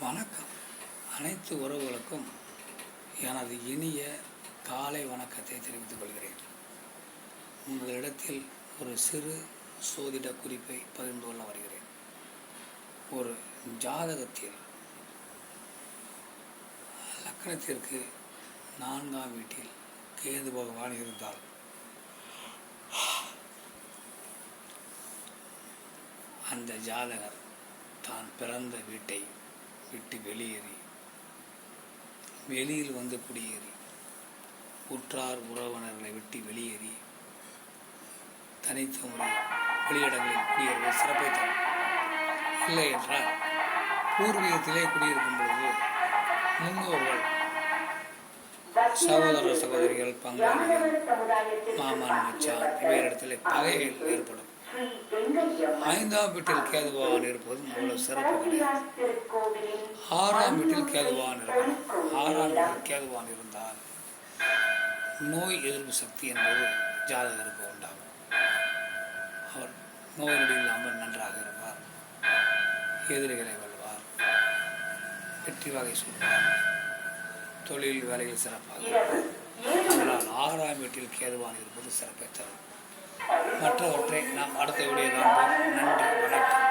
வணக்கம். அனைத்து உறவுகளுக்கும் எனது இனிய காலை வணக்கத்தை தெரிவித்துக் கொள்கிறேன். உங்களிடத்தில் ஒரு சிறு சோதிட குறிப்பை பகிர்ந்து கொள்ள வருகிறேன். ஒரு ஜாதகத்தில் லக்னத்திற்கு 4ஆம் வீட்டில் கேது பகவான் இருந்தால் அந்த ஜாதகர் தான் பிறந்த வீட்டை விட்டு வெளியேறி வெளியில் வந்து குடியேறி உற்றார் உறவினர்களை விட்டு வெளியேறி தனித்த முறை வெளியிடங்களில் குடியேறுவது சிறப்பை தரும். இல்லை என்றால் பூர்வீகத்திலே குடியிருக்கும் பொழுது முன்னோர்கள், சகோதர சகோதரிகள், பங்காளிகள், மாமன் மச்சான் இவையிடத்தில் பகைகள் ஏற்படும். 5ஆம் வீட்டில் கேது பகவான் இருப்பது அவ்வளவு சிறப்பு கிடையாது. 6ஆம் வீட்டில் கேது பகவான் இருக்கணும். 6ஆம் வீட்டில் கேது பகவான் இருந்தால் நோய் எதிர்ப்பு சக்தி என்பது ஜாதகருக்கு உண்டாகும். அவர் நோய் நொடி இல்லாமல் நன்றாக இருப்பார், எதிரிகளை வெல்வார், வெற்றி வகை சொல்வார், தொழில் வேலையில் சிறப்பாக இருப்பார். அதனால் 6ஆம் வீட்டில் கேதுவான் இருப்பது சிறப்பை தரும். மற்றவற்றை நாம் அடுத்த வீடியோ காண்போம். நன்றி, வணக்கம்.